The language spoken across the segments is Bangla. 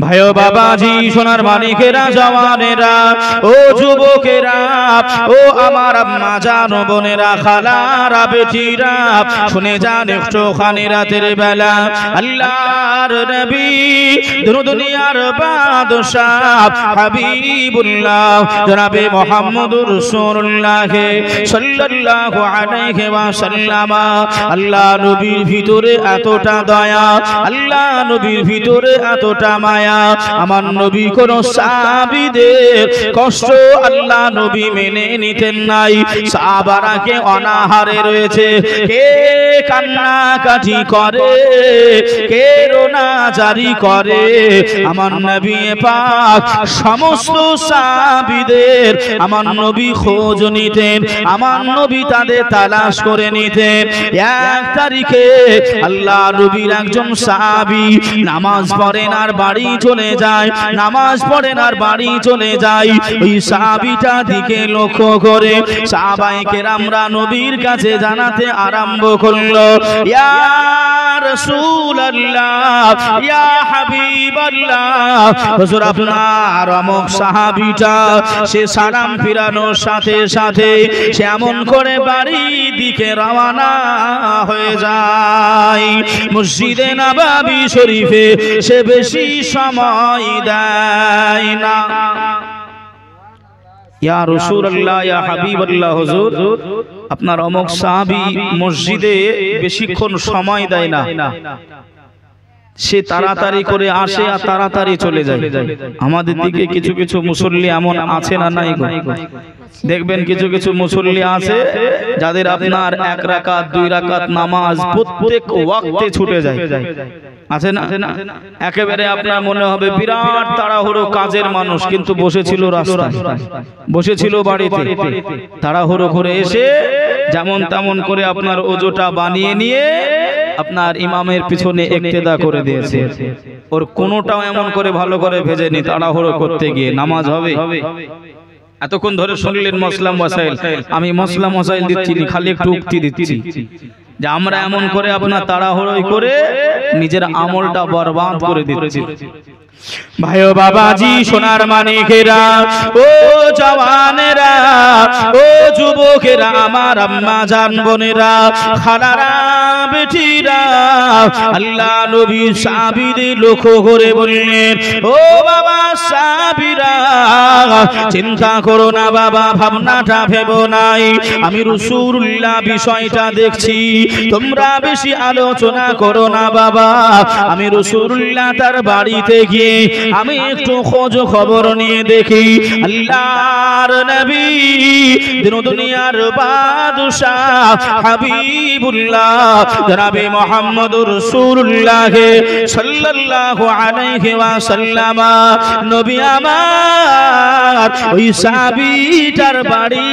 ভাইও বাবাজি সোনার মানিকেরা জওয়ানেরা ও যুবকেরা ও আমার আম্মা জান বোনেরা খালারা বেটিরা শুনে যান একটুখানি রাতের বেলা আল্লাহর নবী দুনিয়ার বাদশাহ হাবিবুল্লাহ জনাবে মুহাম্মদুর রাসূলুল্লাহ সাল্লাল্লাহু আলাইহি ওয়াসাল্লাম আল্লাহ নবীর ভিতরে এতটা দয়া আল্লাহ নবীর ভিতরে এতটা মায়া আমার নবী কোন সাহাবীদের কষ্ট আল্লাহ নবী মেনে নিতেন নাই সাহাবারা কে অনাহারে রয়েছে কে কান্নাকাটি করে কে রোনা জারি করে আমার নবী পাক সমস্ত সাহাবীদের আমার নবী খোঁজ নিতেন আমার নবী তাদের তালাশ করে নিতেন এক তারিখে আল্লাহ নবীর একজন সাহাবী নামাজ পড়েন আর বাড়ি চলে যায় নামাজ পড়েন আর বাড়ি চলে যায় ওই সাহাবীটা দিকে লক্ষ্য করে সাহাবায়ে কেরামরা নবীর কাছে জানাতে আরম্ভ করলো ইয়া রাসূলুল্লাহ ইয়া হাবিবাল্লাহ হুজুর আপনার অমুক সাহাবীটা সে সালাম ফিরানোর সাথে সাথে সে এমন করে বাড়ির দিকে রওনা হয়ে যায় মসজিদে নববী শরীফে সে বেশি সময় দেয় না ইয়া রাসূলুল্লাহ ইয়া হাবিবাল্লাহ হুজুর আপনার অমুক সাহাবী মসজিদে বেশিক্ষণ সময় দেয় না সে তাড়াতাড়ি করে আসে আর তাড়াতাড়ি চলে যায় আমাদের দিকে কিছু কিছু মুসল্লি এমন আছে না নাই গো দেখবেন কিছু কিছু মুসল্লি আছে যাদের আপনার এক রাকাত দুই রাকাত নামাজ প্রত্যেক ওয়াক্তে ছুটে যায় আছে না একেবারে আপনার মনে হবে বিরাট তাড়াহুড়ো কাজের মানুষ কিন্তু বসেছিল রাস্তায় বসেছিল বাড়িতে তাড়াহুড়ো করে এসে যেমন তেমন করে আপনার ওজোটা বানিয়ে নিয়ে আপনার ইমামের পিছনে ইক্তেদা করে দিয়েছে ওর কোনোটাও এমন করে ভালো করে ভেজেনি তাড়াহুড়ো করতে গিয়ে নামাজ হবে এতক্ষণ ধরে শুনলেন মসলা মসাইল আমি মসলা মসাইল দিচ্ছি খালি একটু উক্তি দিচ্ছি যে আমরা এমন করে আপনার তাড়াহুড়োই করে নিজের আমলটা বরবাদ করে দিচ্ছি ভাইও বাবাজি সোনার মানিকেরা ও জওয়ানেরা ও যুবকেরা আমার আম্মা জান বোনেরা খালারা বেটিরা আল্লাহ নবী সাহাবীদের লক্ষ্য করে বললেন ও বাবা সাহাবীরা চিন্তা করো না বাবা ভাবনাটা ভেবো নাই আমি রাসূলুল্লাহ বিষয়টা দেখছি তোমরা বেশি আলোচনা করো না বাবা আমি রাসূলুল্লাহ তার বাড়িতে গিয়ে আমি একটু খোঁজ খবর নিয়ে দেখি আল্লাহর নবী দুনিয়ার বাদশাহ হাবিবুল্লাহ জনাবে মুহাম্মদুর রাসূলুল্লাহ সাল্লাল্লাহু আলাইহি ওয়াসাল্লাম নবী আমার ওই সাহাবীটার বাড়ি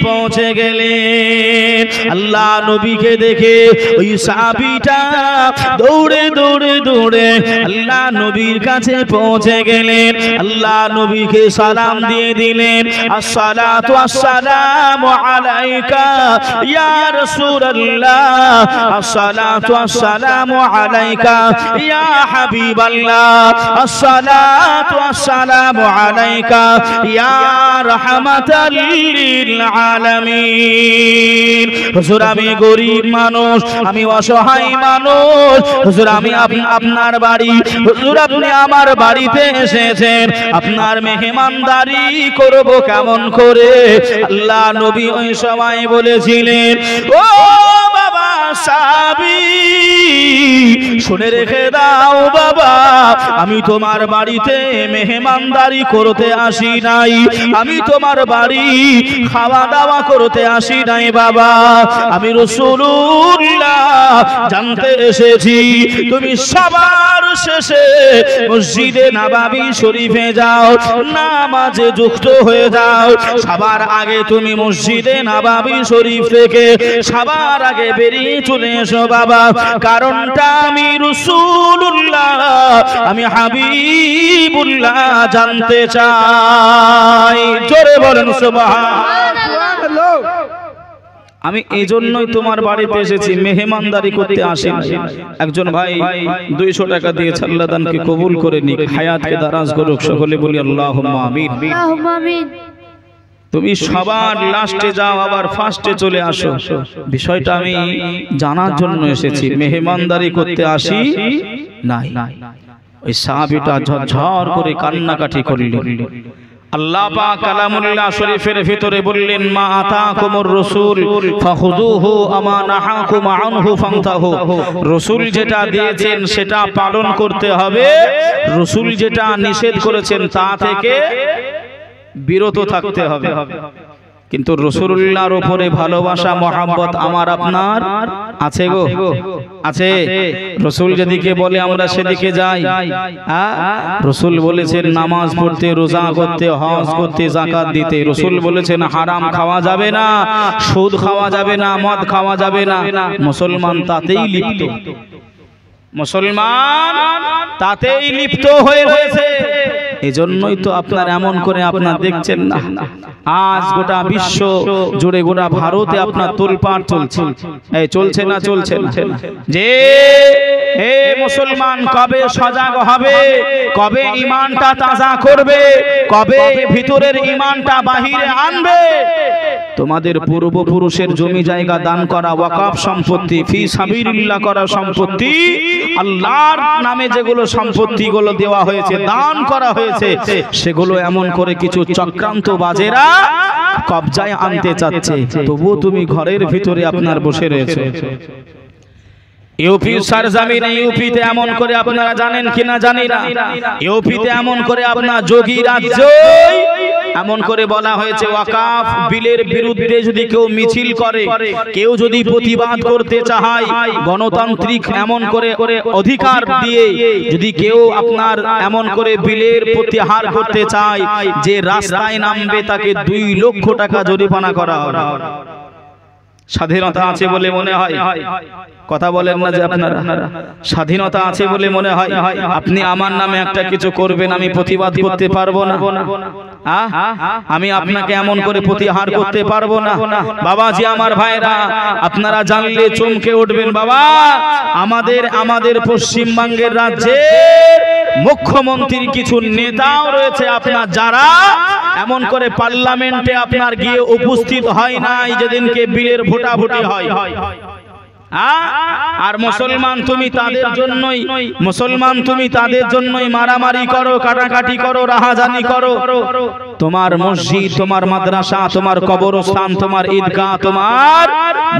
পৌঁছে গেলেন আল্লাহ নবীকে দেখে ওই সাহাবীটা দৌড়ে দৌড়ে দৌড়ে আল্লাহ নবীর কাছে পৌঁছে গেলেন আল্লাহ নবীকে সালাম দিয়ে দিলেন আসসালাতু আসসালামু আলাইকা ইয়া রাসূলুল্লাহ আসসালাতু আসসালামু আলাইকা ইয়া হাবিবাল্লাহ আসসালাতু আসসালামু আলাইকা ইয়া রাহমাতাল লিল আলামিন হুজুর আমি গরীব মানুষ আমি অসহায় মানুষ হুজুর আমি আপনার বাড়ি হুজুর আপনি আমার বাড়িতে এসেছেন আপনার মেহমানদারি করব কেমন করে আল্লাহ নবী ওই সময় বলেছিলেন ও বাবা সাহাবী শুনে রেখে দাও বাবা আমি তোমার বাড়িতে মেহমানদারি করতে আসি নাই আমি তোমার বাড়ি খাওয়া দাওয়া করতে আসি নাই বাবা আমি রাসূলুল্লাহ জানতে এসেছি তুমি সবার শেষে মসজিদে নববী শরীফে যাও নামাজে যুক্ত হয়ে যাও সবার আগে তুমি মসজিদে নববী শরীফ থেকে সবার আগে বেরিয়ে চলে এসো বাবা কারণটা আমি রাসূলুল্লাহ আমি হাবিবুল্লাহ জানতে চাই জোরে বলেন সুবহানাল্লাহ আমি এই জন্যই তোমার বাড়িতে এসেছি, মেহমানদারি করতে আসি না। একজন ভাই 200 টাকা দিয়েছে, আল্লাহ দানকে কবুল করে নিক, হায়াতকে দারাজ করুক, সকলে বলি আল্লাহুম্মা আমিন। আল্লাহুম্মা আমিন। তুমি সবার লাস্টে যাও, আবার ফার্স্টে চলে আসো, বিষয়টা আমি জানার জন্য এসেছি, মেহমানদারি করতে আসি নাই। ওই সাহাবীটা ঝরঝর করে কান্নাকাটি করলেন। আল্লাহ পাক কালামুল্লাহ শরীফের ভিতরে বললেন, মা আতাকুমুর রাসূল ফাখুযুহু আমা নাহাকুম আনহু ফান্তাহু। রাসূল যেটা দিয়েছেন সেটা পালন করতে হবে, রাসূল যেটা নিষেধ করেছেন তা থেকে বিরত থাকতে হবে। কিন্তু রাসূলুল্লাহর উপরে ভালোবাসা মহব্বত আমার আপনার আছে গো, আছে? রাসূল যেদিকে বলে আমরা সেদিকে যাই। রাসূল বলেছেন নামাজ পড়তে, রোজা করতে, হজ করতে, যাকাত দিতে। রাসূল বলেছেন হারাম খাওয়া যাবে না, সুদ খাওয়া যাবে না, মদ খাওয়া যাবে না। মুসলমান তাতেই লিপ্ত, মুসলমান তাতেই লিপ্ত হয়ে রয়েছে। এজন্যই তো আপনার এমন করে আপনার দেখছেন না, আজ গোটা বিশ্ব জুড়ে, গোটা ভারতে আপনার তোলপাড় চলছে। এই চলছে না, চলছে না? যে হে মুসলমান, কবে সজাগ হবে, কবে ঈমানটা তাজা করবে, কবে ভিতরের ঈমানটা বাহিরে আনবে? তোমাদের পূর্বপুরুষের জমি জায়গা দান করা, ওয়াকফ সম্পত্তি, ফি সাবিলিল্লাহ করা সম্পত্তি, আল্লাহর নামে যেগুলো সম্পত্তিগুলো দেওয়া হয়েছে, দান করা হয়েছে, সেগুলো এমন করে কিছু চক্রান্ত বাজেরা কবজায় আনতে চাচ্ছে। তবুও তুমি ঘরের ভিতরে আপনার বসে রয়েছে। ইউপি সরজমিনে, ইউপিতে এমন করে আপনারা জানেন কিনা জানি না, ইউপিতে এমন করে আপনার যোগী রাজ্য এমন করে বলা হয়েছে, ওয়াকফ বিলের বিরুদ্ধে যদি কেউ মিছিল করে, কেউ যদি প্রতিবাদ করতে চায়, গণতান্ত্রিক এমন করে অধিকার দিয়ে যদি কেউ আপনার এমন করে বিলের প্রত্যাহার করতে চায়, যে রাস্তায় নামবে তাকে 2 লক্ষ টাকা জরিমানা করা হবে। স্বাধীনতা আছে বলে মনে হয়? কথা বলেন না যে আপনারা স্বাধীনতা আছে বলে মনে হয় আপনি আমার নামে একটা কিছু করবেন, আমি প্রতিবাদ করতে পারবো না? আমি আপনাকে এমন করে প্রতিহার করতে পারবো না? বাবাজি, আমার ভাইরা, আপনারা জানলে চমকে উঠবেন। বাবা, আমাদের পশ্চিমবঙ্গের রাজ্যের মুখ্যমন্ত্রীর কিছু নেতাও রয়েছে আপনার, যারা এমন করে পার্লামেন্টে আপনার গিয়ে উপস্থিত হয় নাই যেদিনকে বিলের ভোটাভুটি হয়। আর মুসলমান তুমি তাদের জন্যই মারামারি করো, কাটাকাটি করো, রাহাজানি করো। তোমার মসজিদ, তোমার মাদ্রাসা, তোমার কবরস্থান, তোমার ঈদগাহ, তোমার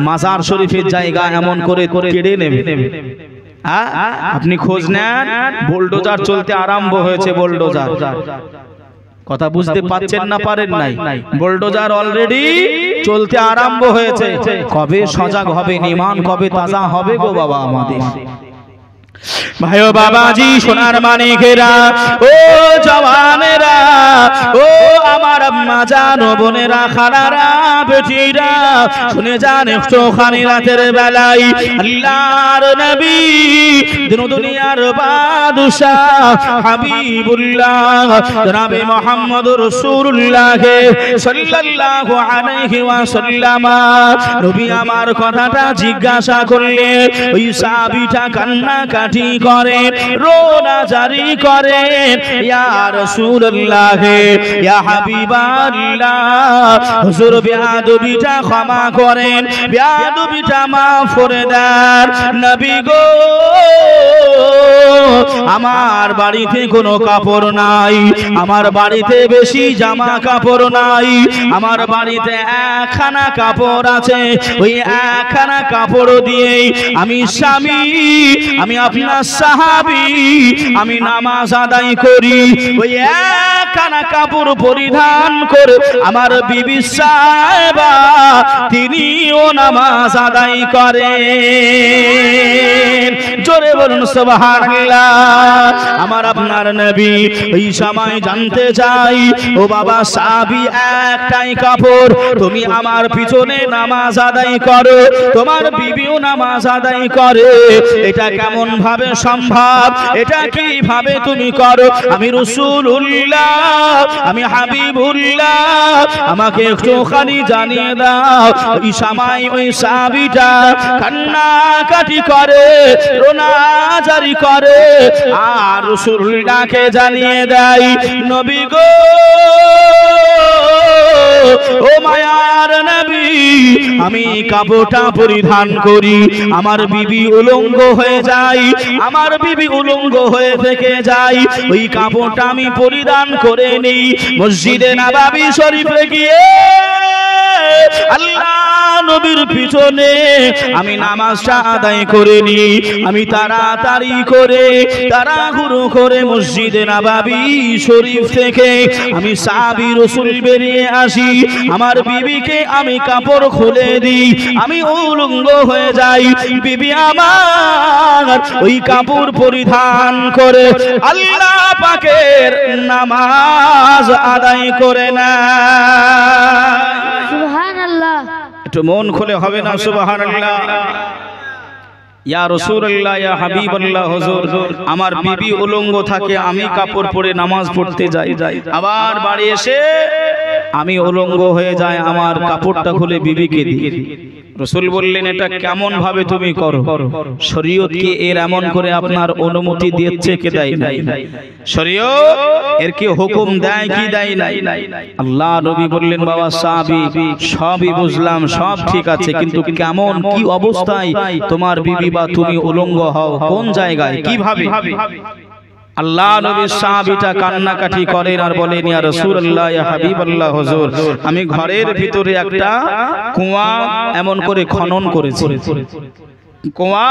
মাজার শরীফের জায়গা এমন করে কেড়ে নেবে। আপনি খোঁজ নেন, বুলডোজার চলতে আরম্ভ হয়েছে। বুলডোজার, কথা বুঝতে পাচ্ছেন না পারেন নাই? বুলডোজার অলরেডি চলতে আরম্ভ হয়েছে। কবে সজাগ হবে, ঈমান কবে তাজা হবে গো বাবা আমাদের? ভাই ও বাবাজি, সোনার মানিকেরা, ও জওয়ানেরা, ও আমার আম্মা জান, বোনেরা, খালারা, বেটিরা, শুনে যান একটুখানি রাতের বেলায় আল্লাহর নবী, দিন দুনিয়ার বাদশাহ হাবিবুল্লাহ জনাবে মুহাম্মদুর রাসূলুল্লাহ সাল্লাল্লাহু আলাইহি ওয়াসাল্লাম নবী আমার কথাটা জিজ্ঞাসা করলে ওই সাহাবীটা কান্নাকাটি করে, রোনা জারি করে, ইয়া রাসূলুল্লাহ, ইয়া হাবিবাল্লাহ, হুজুর বেয়াদবিটা ক্ষমা করেন, বেয়াদবিটা মাফ করে দেন। নবী গো, আমার বাড়িতে কোনো কাপড় নাই, আমার বাড়িতে বেশি জামা কাপড় নাই, আমার বাড়িতে একখানা কাপড় আছে, ওই একখানা কাপড় দিয়ে আমি স্বামী, আমি আপনার সাহাবী, আমি নামাজ আদায় করি। ওই একখানা কাপড় পরিধান করে আমার বিবি সাহেবা তিনিও নামাজ আদায় করেন। জোরে বলুন সুবহানাল্লাহ। আমার আপনার নবী এই সময় জানতে চাই, ও বাবা সাহাবী, একটাই কাপড়, তুমি আমার পিছনে নামাজ আদায় করো, তোমার বিবিও নামাজ আদায় করে, এটা কেমন ভাবে সম্ভব? এটা কিভাবে তুমি করো? আমি রাসূলুল্লাহ, আমি হাবিবুল্লাহ, আমাকে একটুখানি জানিয়ে দাও। ওই সময় ওই সাহাবীটা কান্নাকাটি করে, রোনাজারি করে, আর রাসূলুল্লাহকে জানিয়ে দেয়, নবী গো, ও মায়ার নবী, আমি কাপড়টা পরিধান করি, আমার বিবি উলঙ্গ হয়ে যায়, আমার বিবি উলঙ্গ হয়ে থেকে যায়, ওই কাপড়টা আমি পরিধান করে নিই, মসজিদে নববী শরীফে গিয়ে আল্লাহ নবীর পিছনে আমি নামাজটা আদায় করে নিই। আমি তাড়াতাড়ি করে তাড়াহুড়ো করে মসজিদে নববী শরীফ থেকে আমি সাহাবী রাসূল বেরিয়ে আসি, আমার বিবিকে আমি কাপড় খুলে দিই, আমি উলঙ্গ হয়ে যাই, বিবি আমার ওই কাপড় পরিধান করে আল্লাহ পাকের নামাজ আদায় করে না। সুবহানাল্লাহ। একটু মন খুলে হবে না সুবহানাল্লাহ? ইয়া রাসূলুল্লাহ, ইয়া হাবিবাল্লাহ, হুজুর আমার বিবি উলঙ্গ থাকে, আমি কাপড় পরে নামাজ পড়তে যাই, আবার বাড়ি এসে আমি উলঙ্গ হয়ে যাই, আমার কাপড়টা খুলে বিবিকে দিই। রাসূল বললেন, এটা কেমন ভাবে তুমি করো? শরীয়ত কি এর এমন করে আপনার অনুমতি দিয়েছে কে দেয় নাই? শরীয়ত এর কি হুকুম দেয় কি দেয় নাই? আল্লাহ নবী বললেন, বাবা সাহাবী, সবই বুঝলাম, সব ঠিক আছে, কিন্তু কেমন কি অবস্থায় তোমার বিবি বা তুমি উলঙ্গ হও, কোন জায়গায়, কিভাবে? আল্লাহ নবী সাহাবীটা কান্নাকাটি করেন আর বলেন, ইয়া রাসূলুল্লাহ, ইয়া হাবিবাল্লাহ, হুজুর আমি ঘরের ভিতরে একটা কুয়া এমন করে খনন করেছি, কুয়া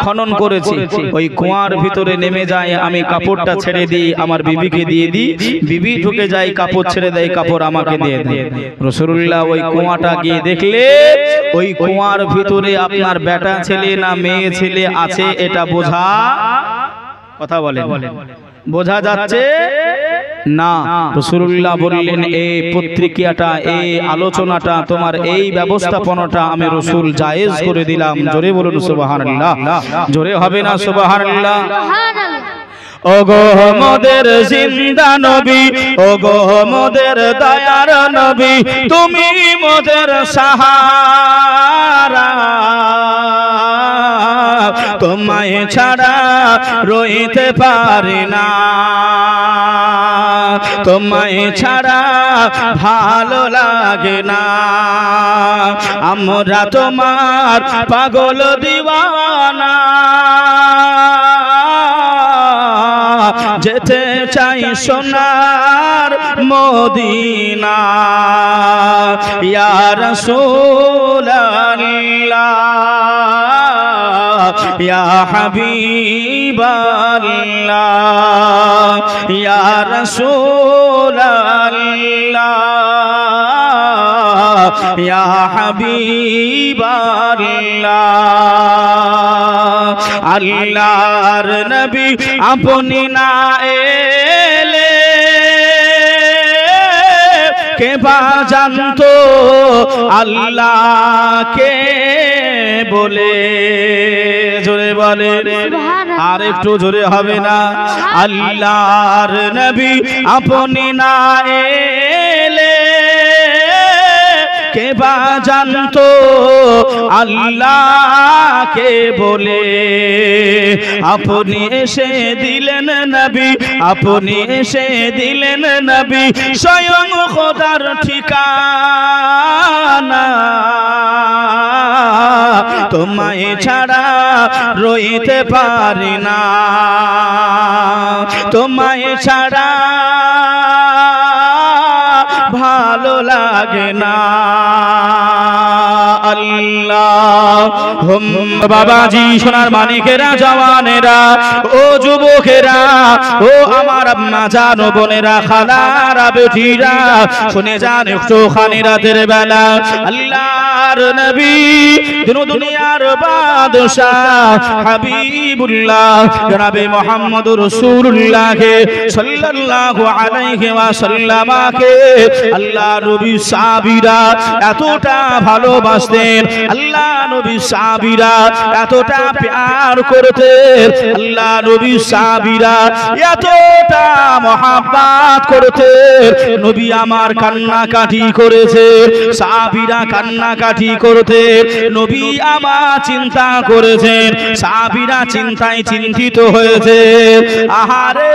খনন করেছি, ওই কুয়ার ভিতরে নেমে যায়, আমি কাপড়টা ছেড়ে দিই, আমার বিবিকে দিয়ে দিই, বিবি ঢুকে যায়, কাপড় ছেড়ে দেয়, কাপড় আমাকে দিয়ে দেয়। রাসূলুল্লাহ ওই কুয়াটা গিয়ে দেখলে ওই কুয়ার ভিতরে আপনার বেটা ছেলে না মেয়ে ছেলে আছে, এটা বোঝা, কথা বলেন, বোঝা যাচ্ছে না। রাসূলুল্লাহ বললেন, এই পত্রিকাটা, এই আলোচনাটা, তোমার এই ব্যবস্থাপনাটা আমি রাসূল জায়েজ করে দিলাম। জোরে বলুন সুবহানাল্লাহ। জোরে হবে না সুবহানাল্লাহ? ওগো মোদের জিন্দা নবী, ওগো মোদের দয়ার নবী, তুমি মোদের সাহারা, তোমায় ছাড়া রইতে পারি না, তোমায় ছাড়া ভালো লাগে না, আমরা তোমার পাগল দিওয়ানা, যেতে চাই সোনার মদিনা, ইয়া রাসূলুল্লাহ, ইয়া হাবিবাল্লাহ, ইয়া রাসূলুল্লাহ, ইয়া হাবিবাল্লাহ। আল্লাহর নবী আপনি না এলে কে বা জানতো আল্লাহকে বলে? জোরে বলে, আর একটু জোরে হবে না? আল্লাহর নবী আপনি না এলে কে বা জানতো আল্লাহকে বলে? আপনি এসে দিলেন নবী, আপনি এসে দিলেন নবী, স্বয়ং খোদার ঠিকানা, তোমায় ছাড়া রইতে পারি না, তোমায় ছাড়া ভালো লাগে না। আল্লাহ বাবাজি সোনার মানিকেরা জওয়ানেরা ও যুবকেরা ও আমার আম্মা জান বোনেরা খালারা বেটিরা শুনে যান একটুখানি রাতের বেলা আল্লাহর নবী দুনিয়ার বাদশাহ হাবিবুল্লাহ জনাবে মুহাম্মদুর রাসূলুল্লাহ সাল্লাল্লাহু আলাইহি ওয়াসাল্লামকে আল্লাহ নবী সাহাবীরা এতটা ভালোবাসতেন আল্লাহ নবী সাহাবীরা এতটা প্যার করতেন আল্লাহ নবী সাহাবীরা এতটা মহব্বত করতেন নবী আমার কান্নাকাটি করেছে সাহাবীরা কান্নাকাটি করতেন নবী আমার চিন্তা করেছেন সাহাবীরা চিন্তায় চিন্তিত হয়েছে আহারে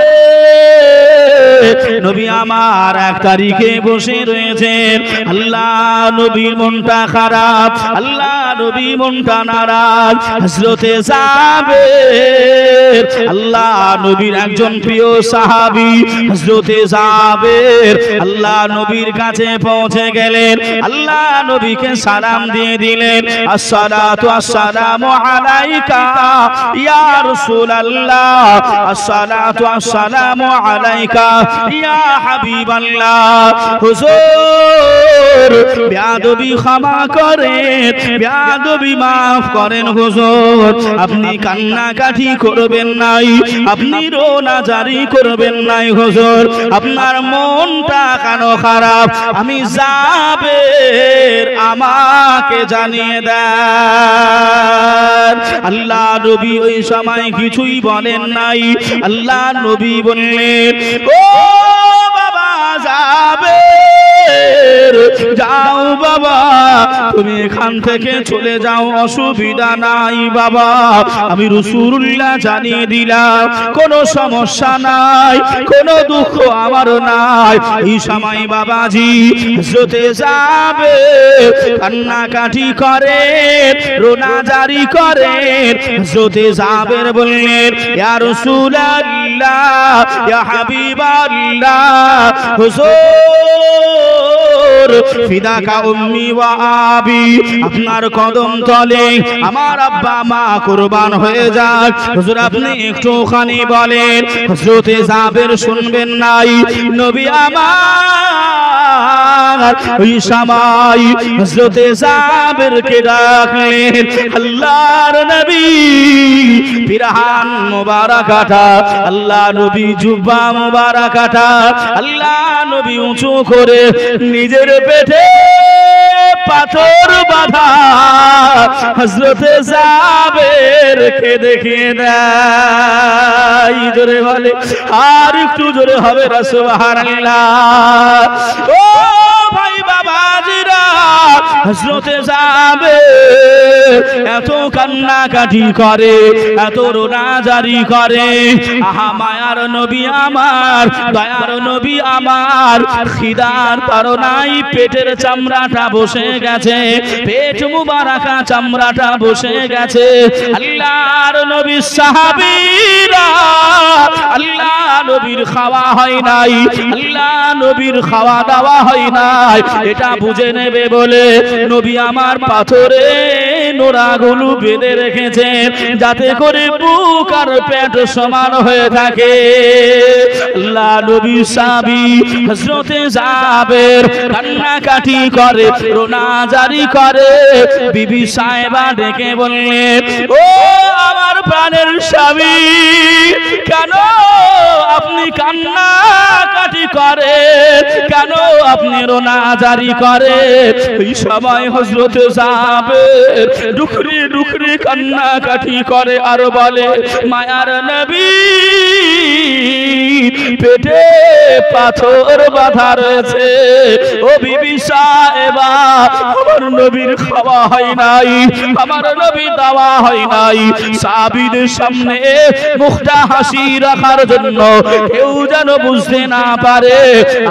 নবী আমার এক তারিখে বসে রয়েছেন আল্লাহ নবীর মনটা খারাপ আল্লাহ নবী মনটা নারাজ হযরতে জাবের আল্লাহ নবীর একজন প্রিয় সাহাবী হযরতে জাবের আল্লাহ নবীর কাছে পৌঁছে গেলেন আল্লাহ নবীকে সালাম দিয়ে দিলেন আসসালাতু আসসালামু আলাইকা ইয়া রাসূলুল্লাহ আসসালাতু আসসালামু আলাইকা ইয়া হাবিবাল্লাহ হুজুর বেয়াদবি ক্ষমা করেন বেয়াদবি maaf করেন হুজুর আপনি কান্নাকাটি করবেন নাই আপনি রোনাজারি করবেন নাই হুজুর আপনার মনটা কেন খারাপ আমি জাবের আমাকে জানিয়ে দেন আল্লাহ নবী ওই সময় কিছুই বলেন নাই আল্লাহ নবী বললেন ও বাবা জাবের যাও বাবা তুমি এখান থেকে চলে যাও অসুবিধা নাই বাবা আমি রাসূলুল্লাহ জানিয়ে দিলাম কোনো সমস্যা নাই কোনো দুঃখ আমার নাই এই সময় বাবাজি হযরতে জাবের কান্নাকাটি করে রোনাজারি করে হযরতে জাবের বললেন ইয়া রাসূলুল্লাহ ইয়া হাবিবাল্লাহ হুজুর ফিদাকা উম্মি ওয়া আবি আপনার কদম তলে আমার আব্বা মা কুরবান হয়ে যাক হুজুর আপনি একটুখানি বলেন হযরতে জাবের শুনবেন নাই নবী আমার ওই সময় হযরতে জাবেরকে ডাকলেন আল্লাহর নবী পিরাহান মুবারাকাটা আল্লাহ নবী জুব্বা মুবারাকাটা আল্লাহ নবী উঁচু করে নিজের পেটে পাথর বাঁধা হযরতে জাবেরকে দেখিয়ে দেয় জোরে বলে আর একটু জোরে হবে না সুবহানাল্লাহ ও ভাই বাবাজিরা হযরতে জাবের এত কান্নাকাটি করে এত রোনাজারি করে আহা মায়ার নবী আমার দয়ার নবী আমার খিদার তাড়নায় পেটের চামড়াটা বসে গেছে পেট মুবারাকা চামড়াটা বসে গেছে আল্লাহর নবীর সাহাবীরা আল্লাহ নবীর খাওয়া হয় নাই আল্লাহ নবীর খাওয়া দাওয়া হয় নাই এটা বুঝে নেবে বলে নবী আমার পাথরে নোড়াগুলো বেঁধে রেখেছেন যাতে করে বুক আর পেট সমান হয়ে থাকে আল্লাহ নবী সাহাবী হযরতে জাবের কান্নাকাটি করে রোনাজারি করে বিবি সাহেবা ডেকে বললেন ও আমার প্রাণের স্বামী কেন আপনি কান্নাকাটি করে কেন আপনি রোনাজারি করে এই সময় হযরতে জাবের ডুকরি ডুকরি কান্নাকাটি করে আর বলে মায়ার নবী পেটে পাথর বাঁধা রয়েছে ও বিবি সাহেবা আমার নবীর খাওয়া হয় নাই আমার নবীর দাওয়া হয় নাই সাহাবীদের সামনে মুখটা হাসি রাখার জন্য কেউ যেন বুঝতে না পারে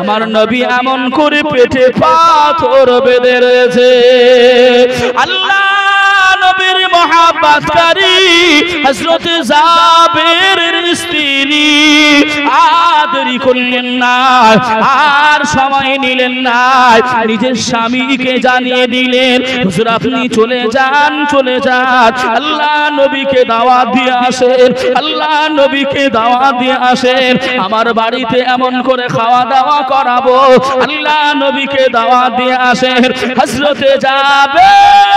আমার নবী এমন করে পেটে পাথর বেঁধে রয়েছে আল্লাহ নবীর মহাব্বতকারী হযরত জাবেরের স্ত্রী আর দেরি করলেন না, আর সময় নিলেন না, নিজের স্বামীকে জানিয়ে দিলেন হুজুর আপনি চলে যান, চলে যান, আল্লাহ নবীকে দাওয়াত দিয়ে আসেন, আল্লাহ নবীকে দাওয়াত দিয়ে আসেন, আমার বাড়িতে এমন করে খাওয়া দাওয়া করাবো, আল্লাহ নবীকে দাওয়াত দিয়ে আসেন। হযরতে জাবের,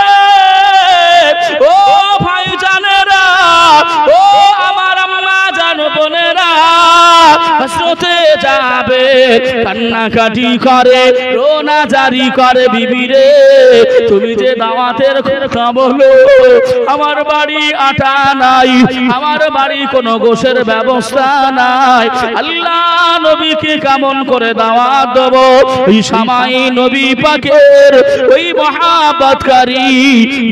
ও ভাই জানেরা, ও আমার আম্মা জান বোনেরা, হযরতে জাবের কান্নাকাটি করে, রোনা জারি করে, বিবি রে তুমি যে দাওয়াতের কথা বলো, আমার বাড়ি আটা নাই, আমার বাড়ি কোনো গোশের ব্যবস্থা নাই, আল্লাহ নবীকে কেমন করে দাওয়াত দেব? ওই সময় নবী পাকের ওই মহাব্বতকারী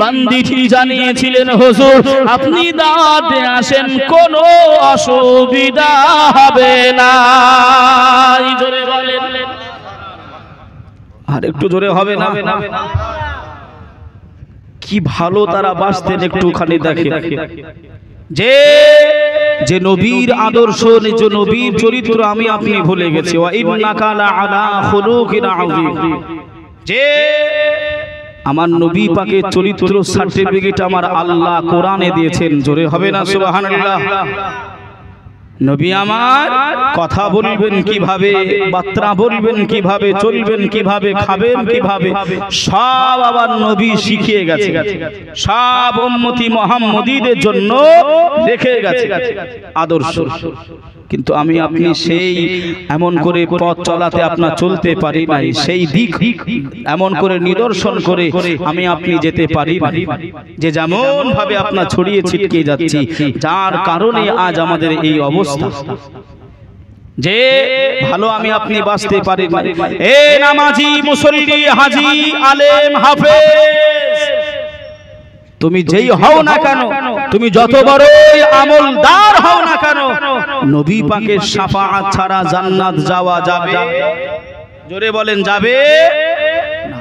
বান্দিটি জানিয়েছিলেন হুজুর আপনি দাওয়াত দিয়ে আসেন, কোনো অসুবিধা হবে না। জোরে বলেন, আর একটু জোরে হবে না? কি ভালো তারা বাঁচতেন, একটুখানি দেখে যে যে নবীর আদর্শ, যে নবীর চরিত্র আমি আপনি ভুলে গেছি। ওয়া ইন্নাকা লাআলা খুলুকিন আযীম, যে আমার নবী পাকের চরিত্র সার্টিফিকেট আমার আল্লাহ কোরআনে দিয়েছেন। জোরে হবে না সুবহানাল্লাহ? নবী আমার কথা বলবেন কিভাবে, বার্তা বলবেন কিভাবে, চলবেন কিভাবে, খাবেন কিভাবে, সব আবার নবী শিখিয়ে গেছে, সব উম্মতি মুহাম্মদীদের জন্য রেখে গেছে আদর্শ। কিন্তু আমি আপনি সেই এমন করে পথ চলাতে আপনার চলতে পারি নাই, সেই দিক এমন করে নিদর্শন করে আমি আপনি যেতে পারি না, যে যেমন ভাবে আপনার ছড়িয়ে ছিটকে যাচ্ছি, যার কারণে আজ আমাদের এই অবস্থা, যে ভালো আমি আপনি বাঁচতে পারি না। এ নামাজি, মুসল্লি, হাজী, আলেম, হাফেজ, তুমি যেই হও না কেন, তুমি যত বড়ই আমলদার হও না কেন, নবী পাকের শাফাআত ছাড়া জান্নাত যাওয়া যাবে? জোরে বলেন, যাবে না।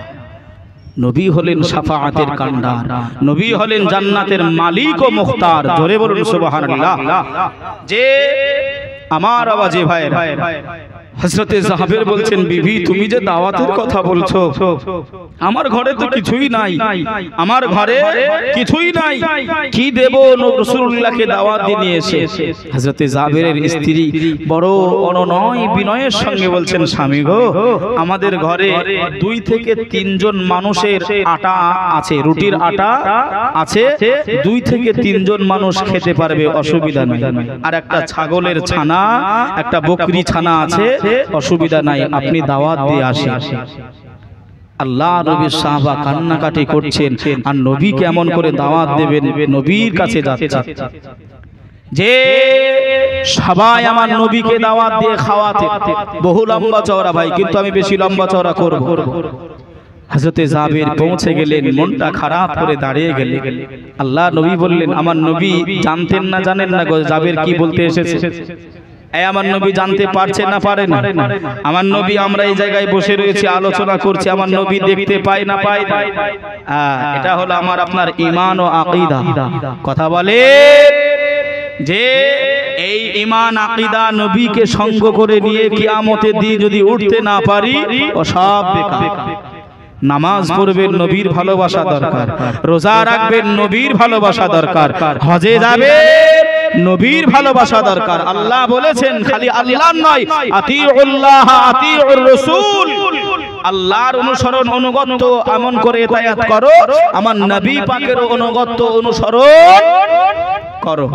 নবী হলেন শাফাআতের কান্ডার, নবী হলেন জান্নাতের মালিক ও মুখতার। জোরে বলুন সুবহানাল্লাহ। যে আমার আওয়াজে ভাইরা, হযরতে জাবের বলছেন বিবি তুমি যে দাওয়াতের কথা বলছো, আমার ঘরে তো কিছুই নাই, আমার ঘরে কিছুই নাই, কি দেব রাসূলুল্লাহকে দাওয়াত দিয়ে এসে? হযরতে জাবেরের স্ত্রী বড় অনুনয় বিনয়ের সঙ্গে বলছেন স্বামী গো, আমাদের ঘরে 2 থেকে 3 জন মানুষের আটা আছে, রুটির আটা আছে, 2 থেকে 3 জন মানুষ খেতে পারবে, অসুবিধা নেই, আর একটা ছাগলের ছানা, একটা বকরি ছানা আছে, অসুবিধা নাই, আপনি দাওয়াত দিয়ে আসেন। আল্লাহ নবীর সাহাবা কান্নাকাটি করছেন, আর নবী কেমন করে দাওয়াত দেবেন? নবীর কাছে যাচ্ছে, যে সবাই আমার নবীকে দাওয়াত দিয়ে খাওয়াতে, বহু লম্বা চওড়া ভাই, কিন্তু আমি বেশি লম্বা চওড়া করব। হযরতে জাবের পৌঁছে গেলেন, মনটা খারাপ করে দাঁড়িয়ে গেলেন। আল্লাহ নবী বললেন, আমার নবী জানতেন না, জানেন না গো জাবের কি বলতে এসেছে? আমার নবী জানতে পারছে না, পারে না? আমার নবী, আমরা এই জায়গায় বসে রয়েছি, আলোচনা করছি, আমার নবী দেখতে পায় না, পায় না? এটা হলো আমার আপনার ঈমান ও আকীদা। কথা বলে যে এই ঈমান আকীদা নবীকে সঙ্গ করে নিয়ে কিয়ামতের দিন যদি উঠতে না পারি, ও সব বেকার। নামাজ পড়বেন, নবীর ভালোবাসা দরকার, রোজা রাখবেন, নবীর ভালোবাসা দরকার, হজে যাবেন, নবীর ভালোবাসা দরকার। আল্লাহ বলেছেন, খালি আল্লাহ নয়, আতিউল্লাহ আতিউর রাসূল, আল্লাহর অনুসরণ অনুগত এমন করে ইতায়াত করো, আমার নবী পাকের অনুগত অনুসরণ করো।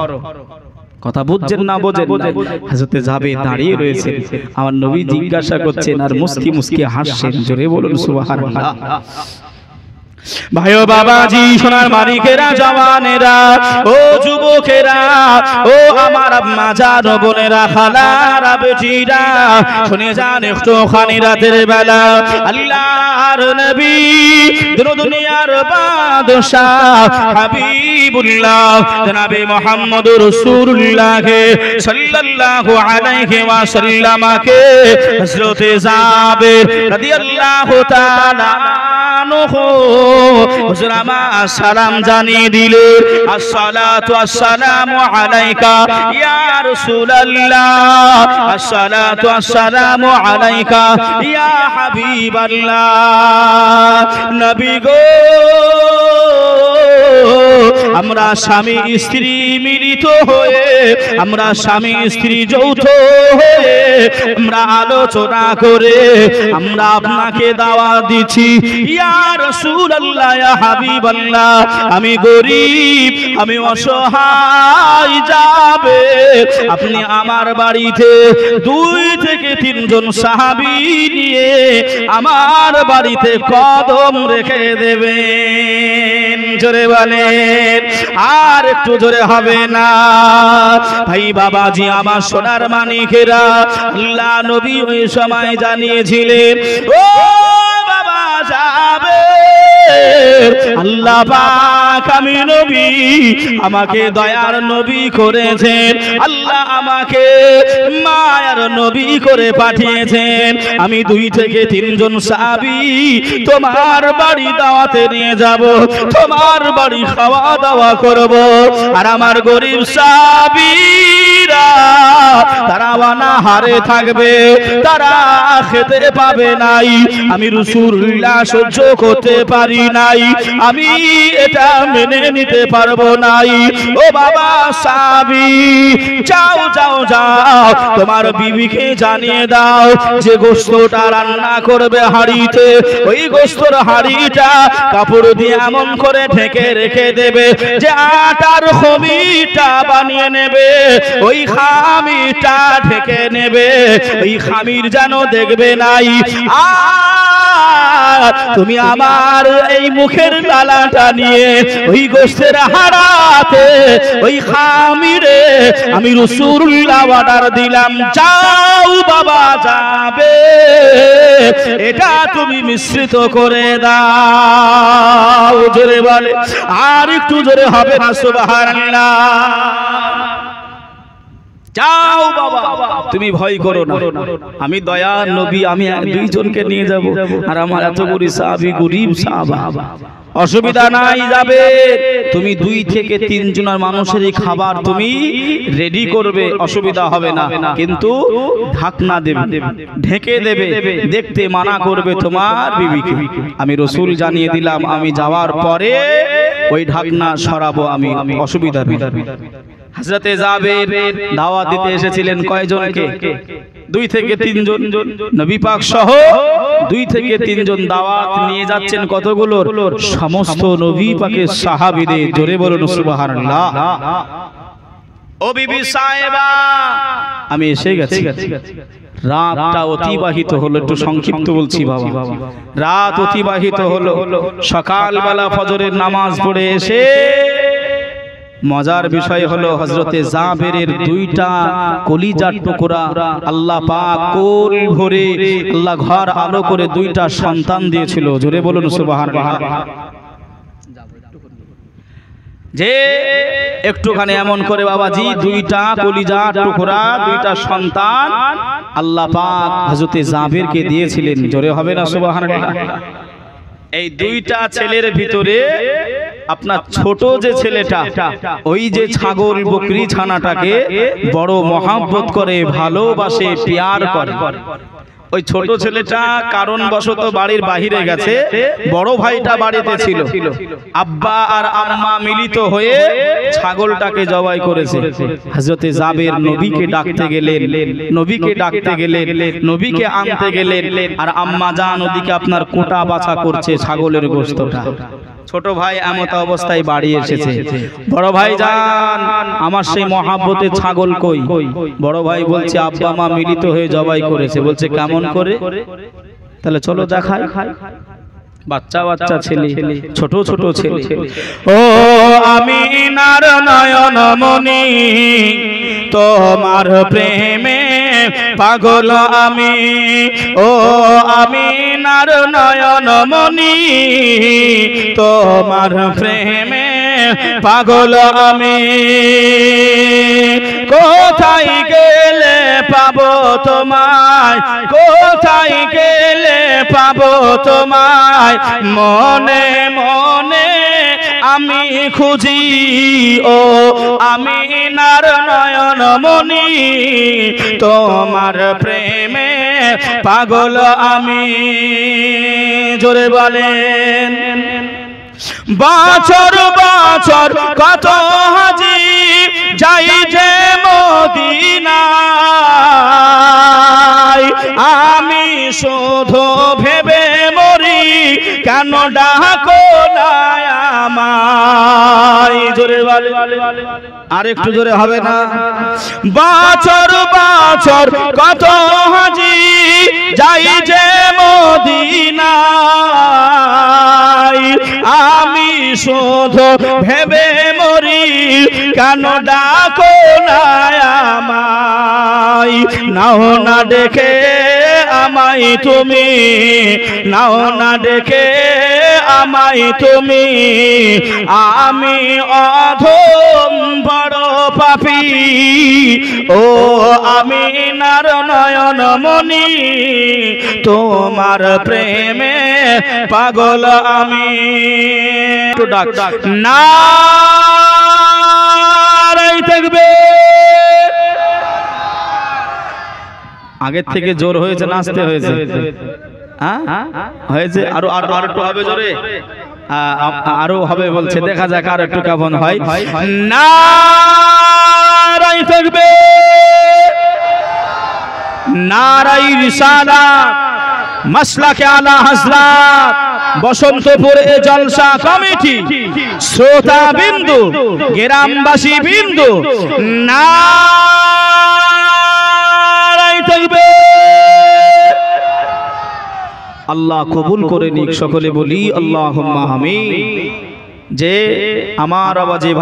কথা বুঝছেন না? বোঝেন না? হযরতে জাবের দাঁড়িয়ে রয়েছে, আমার নবী জিজ্ঞাসা করছেন আর মুস্কি মুস্কি হাসছেন। জোরে বলুন সুবহানাল্লাহ। ভাইও বাবাজি, সোনার মানিকেরা, জওয়ানেরা, ও যুবকেরা, ও আমার আম্মা জান বোনেরা, খালারা, বেটিরা, শুনে যান একটুখানি রাতের বেলা আল্লাহর নবী, দুনিয়ার বাদশাহ হাবিবুল্লাহ জনাবে মুহাম্মদুর রাসূলুল্লাহ সাল্লাল্লাহু আলাইহি ওয়াসাল্লামকে হযরতে জাবের রাদিয়াল্লাহু তাআলা আনহু হুজুর আমার সালাম জানিয়ে দিলেন আসসালাতু আসসালামু আলাইকা ইয়া রাসূলুল্লাহ আসসালাতু আসসালামু আলাইকা ইয়া হাবিবাল্লাহ নবী গো আমরা স্বামী স্ত্রী মিলিত হয়ে আমরা স্বামী স্ত্রী যৌথ হয়ে আমরা আলোচনা করে আমরা আপনাকে দাওয়াত দিচ্ছি ইয়া রাসূলুল্লাহ ইয়া হাবিবাল্লাহ আমি গরীব আমি অসহায় যাবে আপনি আমার বাড়িতে 2 থেকে 3 জন সাহাবী নিয়ে আমার বাড়িতে কদম রেখে দেবেন জোরে বলেন আর একটু জোরে হবে না ভাই বাবাজি আমার সোনার মানিকেরা আল্লাহ নবী ওই সময় জানিয়েছিলেন ও বাবা যাবে আল্লাহ পাক আমি নবী আমাকে দয়ার নবী করেছেন আল্লাহ আমাকে মায়ার নবী করে পাঠিয়েছেন আমি 2 থেকে 3 জন সাহাবী তোমার বাড়ি দাওয়াতে নিয়ে যাব তোমার বাড়ি খাওয়া দাওয়া করব আর আমার গরিব সাহাবীরা তারা অনাহারে থাকবে তারা খেতে পাবে নাই আমি রাসূলুল্লাহ সহ্য করতে পারি নাই আমি এটা মেনে নিতে পারবো নাই ও বাবা সাহাবী যাও যাও যাও তোমার বিবিকে জানিয়ে দাও যে গোশতটা রান্না করবে হাঁড়িতে ওই গোশতের হাঁড়িটা কাপড় দিয়ে এমন করে ঢেকে রেখে দেবে যে আটার খমিটা বানিয়ে নেবে ওই খামিটা ঢেকে নেবে ওই খামির যেন দেখবে নাই আর তুমি আমার এই মুখের ডালাটা নিয়ে ওই গোশতের হাড়াতে ওই খামিরে আমি রাসূলুল্লাহ অর্ডার দিলাম যাও বাবা যাবে এটা তুমি মিশ্রিত করে দাও জোরে বলে আর একটু জোরে হবে না সুবহানাল্লাহ যাও বাবা তুমি ভয় করো না আমি দয়ার নবী আমি 2 জনকে নিয়ে যাব আর আমার এত গরিব সাহাবী গরিব সাহাবা অসুবিধা নাই যাবে তুমি 2 থেকে 3 জনের মানুষের এই খাবার তুমি রেডি করবে অসুবিধা হবে না কিন্তু ঢাকনা দেবে ঢেকে দেবে দেখতে মানা করবে তোমার বিবিকে আমি রাসূল জানিয়ে দিলাম আমি যাওয়ার পরে ওই ঢাকনা সরাবো আমি অসুবিধা নেই হযরতে জাবের দাওয়াত দিতে এসেছিলেন কয়জনকে 2 থেকে 3 জন নবী পাক সহ 2 থেকে 3 জন দাওয়াত নিয়ে যাচ্ছেন কতগুলো সমস্ত নবী পাকের সাহাবীদের জোরে বলুন সুবহানাল্লাহ ও বিবি সাহেবা আমি এসে গেছি রাতটা অতিবাহিত হলো একটু সংক্ষিপ্ত বলছি বাবা রাত অতিবাহিত হলো সকালবেলা ফজরের নামাজ পড়ে এসে মজার বিষয় হলো হযরতে জাবেরের 2টা কলিজার টুকরা আল্লাহ পাক কোল ভরে আল্লাহ ঘর আলো করে 2টা সন্তান দিয়েছিল জোরে বলুন সুবহানাল্লাহ যে একটুখানি এমন করে বাবাজি 2টা কলিজার টুকরা 2টা সন্তান আল্লাহ পাক হযরতে জাবেরকে দিয়েছিলেন জোরে হবে না সুবহানাল্লাহ এই 2টা ছেলের ভিতরে আপনার ছোট যে ছেলেটা ওই যে ছাগল বকরি ছানাটাকে বড় মহব্বত করে ভালোবাসে প্যার করে ওই ছোট ছেলেটা কারণবশত বাড়ির বাইরে গেছে বড় ভাইটা বাড়িতে ছিল আব্বা আর আম্মা মিলিত হয়ে ছাগলটাকে জবাই করেছে হযরতে জাবের নবীকে ডাকতে গেলেন নবীকে আনতে গেলেন আর আম্মা জান ওদিকে আপনার কোটা বাছা করছে ছাগলের গোশতটা ছোট ভাই এমত অবস্থায় বাড়ি এসেছে বড় ভাই জান আমার সেই মহব্বতের ছাগল কই বড় ভাই বলছে আব্বা মা মিলিত হয়ে জবাই করেছে বলছে কেমন করে তাহলে চলো দেখাই বাচ্চা বাচ্চা ছেলে ছোট ছোট ছেলে ও আমিনার নয়ন মনি তোমার প্রেমে পাগল আমি ও আমিনার নয়ন মনি তোমার প্রেমে পাগল আমি কোথায় গেলে পাবো তোমায় কোথায় গেলে পাবো যাব তোমায় মনে মনে আমি খুঁজি ও আমিনার নয়ন মনি তোমার প্রেমে পাগল আমি জোরে বলেন বছর বছর কত হাজি যাই যে মদিনায় আমি শুধু ভেবে মরি কেন ডাকো না আমায় জোরে বলে আর একটু জোরে হবে না বছর বছর কত হাজি যাই যে মদিনায় আমি শুধু ভেবে মরি কেন ডাকো না আমায় নাও না ডেকে আমায় তুমি নাও না ডেকে আমায় তুমি আমি অধম বড় পাপী ও আমিনার নয়ন মনি তোমার প্রেমে পাগল আমি নারায়ে তাকবীর আগের থেকে জোর হয়েছে নাচতে হয়েছে হয়েছে আরো আরো একটু হবে জোরে আরো হবে বলছে দেখা যাক আর একটু কেমন হয় নারায়ে তাকবীর নারায়ে রিসালাত মাসলাকে আলা হযরত বসন্তপুরে জলসা কমিটি শ্রোতা বিন্দু গ্রামবাসী বিন্দু নারায়ে তাকবীর আল্লাহ কবুল করে নিক সকলে বলি আল্লাহুম্মা আমিন যে আমার আওয়াজে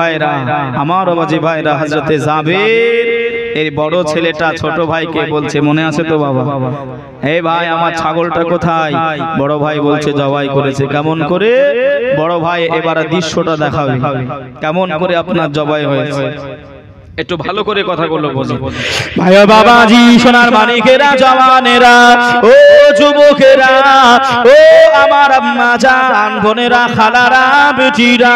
ভাইরা হযরতে জাবের এই বড় ছেলেটা ছোট ভাইকে বলছে মনে আছে তো বাবা এই ভাই আমার ছাগলটা কোথায় বড় ভাই বলছে জবাই করেছে কেমন করে বড় ভাই এবারে দৃশ্যটা দেখাবে কেমন করে আপনার জবাই হয়েছে একটু ভালো করে কথাগুলো বলি ভাই বাবাজি সোনার মানিকেরা জওয়ানেরা ও যুবকেরা ও আমার আম্মা জান বোনেরা খালারা বেটিরা